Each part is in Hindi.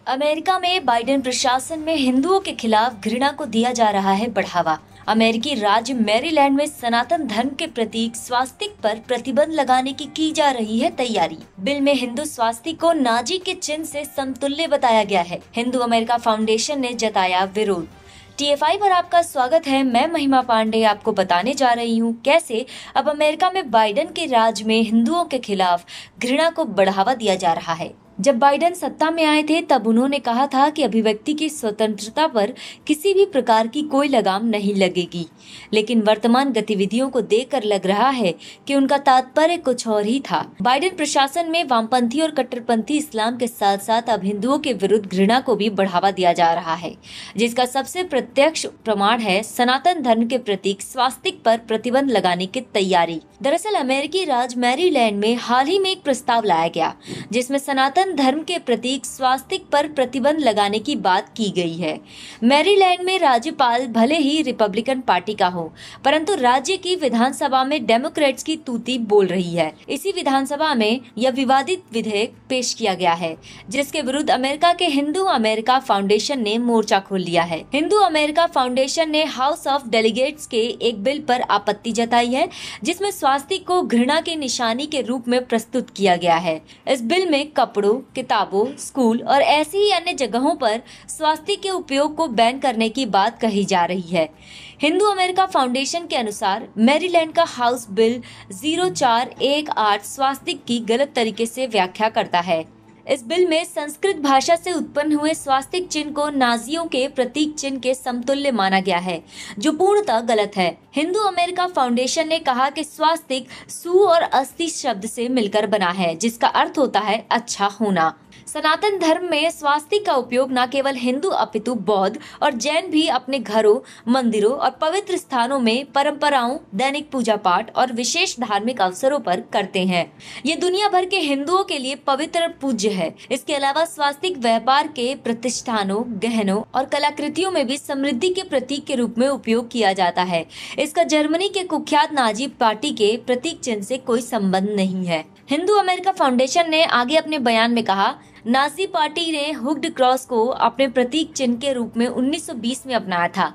अमेरिका में बाइडेन प्रशासन में हिंदुओं के खिलाफ घृणा को दिया जा रहा है बढ़ावा। अमेरिकी राज्य मैरीलैंड में सनातन धर्म के प्रतीक स्वास्तिक पर प्रतिबंध लगाने की जा रही है तैयारी। बिल में हिंदू स्वास्तिक को नाजी के चिन्ह से समतुल्य बताया गया है। हिंदू अमेरिका फाउंडेशन ने जताया विरोध। TFI पर आपका स्वागत है। मैं महिमा पांडे आपको बताने जा रही हूँ कैसे अब अमेरिका में बाइडेन के राज में हिंदुओं के खिलाफ घृणा को बढ़ावा दिया जा रहा है। जब बाइडेन सत्ता में आए थे तब उन्होंने कहा था कि अभिव्यक्ति की स्वतंत्रता पर किसी भी प्रकार की कोई लगाम नहीं लगेगी, लेकिन वर्तमान गतिविधियों को देखकर लग रहा है कि उनका तात्पर्य कुछ और ही था। बाइडेन प्रशासन में वामपंथी और कट्टरपंथी इस्लाम के साथ साथ अब हिंदुओं के विरुद्ध घृणा को भी बढ़ावा दिया जा रहा है, जिसका सबसे प्रत्यक्ष प्रमाण है सनातन धर्म के प्रतीक स्वास्तिक पर प्रतिबंध लगाने की तैयारी। दरअसल अमेरिकी राज्य मैरीलैंड में हाल ही में एक प्रस्ताव लाया गया जिसमें सनातन धर्म के प्रतीक स्वास्तिक पर प्रतिबंध लगाने की बात की गई है। मैरीलैंड में राज्यपाल भले ही रिपब्लिकन पार्टी का हो, परंतु राज्य की विधानसभा में डेमोक्रेट्स की तूती बोल रही है। इसी विधानसभा में यह विवादित विधेयक पेश किया गया है, जिसके विरुद्ध अमेरिका के हिंदू अमेरिका फाउंडेशन ने मोर्चा खोल लिया है। हिंदू अमेरिका फाउंडेशन ने हाउस ऑफ डेलीगेट्स के एक बिल पर आपत्ति जताई है, जिसमें स्वास्तिक को घृणा की निशानी के रूप में प्रस्तुत किया गया है। इस बिल में कपड़ों, किताबों, स्कूल और ऐसी ही अन्य जगहों पर स्वास्तिक के उपयोग को बैन करने की बात कही जा रही है। हिंदू अमेरिका फाउंडेशन के अनुसार मैरीलैंड का हाउस बिल 0418 स्वास्तिक की गलत तरीके से व्याख्या करता है। इस बिल में संस्कृत भाषा से उत्पन्न हुए स्वास्तिक चिन्ह को नाजियों के प्रतीक चिन्ह के समतुल्य माना गया है, जो पूर्णतः गलत है। हिंदू अमेरिका फाउंडेशन ने कहा कि स्वास्तिक सु और अस्थि शब्द से मिलकर बना है, जिसका अर्थ होता है अच्छा होना। सनातन धर्म में स्वास्तिक का उपयोग न केवल हिंदू अपितु बौद्ध और जैन भी अपने घरों, मंदिरों और पवित्र स्थानों में परंपराओं, दैनिक पूजा पाठ और विशेष धार्मिक अवसरों पर करते हैं। ये दुनिया भर के हिंदुओं के लिए पवित्र पूज्य है। इसके अलावा स्वास्तिक व्यापार के प्रतिष्ठानों, गहनों और कलाकृतियों में भी समृद्धि के प्रतीक के रूप में उपयोग किया जाता है। इसका जर्मनी के कुख्यात नाजी पार्टी के प्रतीक चिन्ह से कोई संबंध नहीं है। हिंदू अमेरिका फाउंडेशन ने आगे अपने बयान में कहा, नाजी पार्टी ने हुक्ड क्रॉस को अपने प्रतीक चिन्ह के रूप में 1920 में अपनाया था।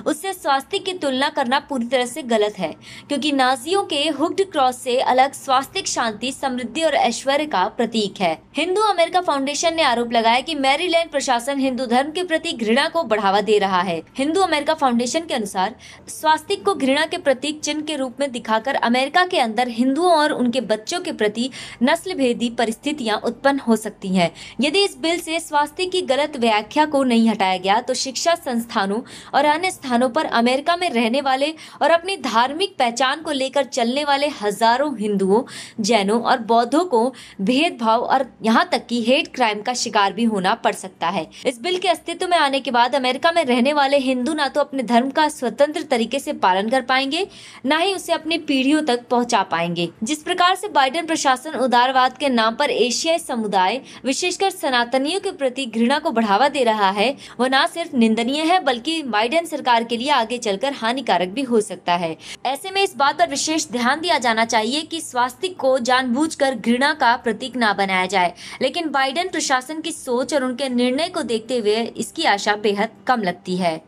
उससे स्वास्तिक की तुलना करना पूरी तरह से गलत है, क्योंकि नाजियों के हुक्ड क्रॉस से अलग स्वास्तिक शांति, समृद्धि और ऐश्वर्य का प्रतीक है। हिंदू अमेरिका फाउंडेशन ने आरोप लगाया कि मैरीलैंड प्रशासन हिंदू धर्म के प्रति घृणा को बढ़ावा दे रहा है। हिंदू अमेरिका फाउंडेशन के अनुसार स्वास्तिक को घृणा के प्रतीक चिन्ह के रूप में दिखाकर अमेरिका के अंदर हिंदुओं और उनके बच्चों के प्रति नस्ल भेदी परिस्थितियां उत्पन्न हो सकती हैं। यदि इस बिल से स्वास्तिक की गलत व्याख्या को नहीं हटाया गया तो शिक्षा संस्थानों और अन्य स्थानों पर अमेरिका में रहने वाले और अपनी धार्मिक पहचान को लेकर चलने वाले हजारों हिंदुओं, जैनों और बौद्धों को भेदभाव और यहाँ तक कि हेट क्राइम का शिकार भी होना पड़ सकता है। इस बिल के अस्तित्व में आने के बाद अमेरिका में रहने वाले हिंदू न तो अपने धर्म का स्वतंत्र तरीके से पालन कर पाएंगे, न ही उसे अपनी पीढ़ियों तक पहुँचा पाएंगे। जिस प्रकार से बाइडेन प्रशासन उदारवाद के नाम पर एशियाई समुदाय, विशेषकर सनातनियों के प्रति घृणा को बढ़ावा दे रहा है, वो न सिर्फ निंदनीय है बल्कि बाइडेन सरकार के लिए आगे चलकर हानिकारक भी हो सकता है। ऐसे में इस बात पर विशेष ध्यान दिया जाना चाहिए कि स्वास्तिक को जानबूझकर घृणा का प्रतीक न बनाया जाए, लेकिन बाइडेन प्रशासन की सोच और उनके निर्णय को देखते हुए इसकी आशा बेहद कम लगती है।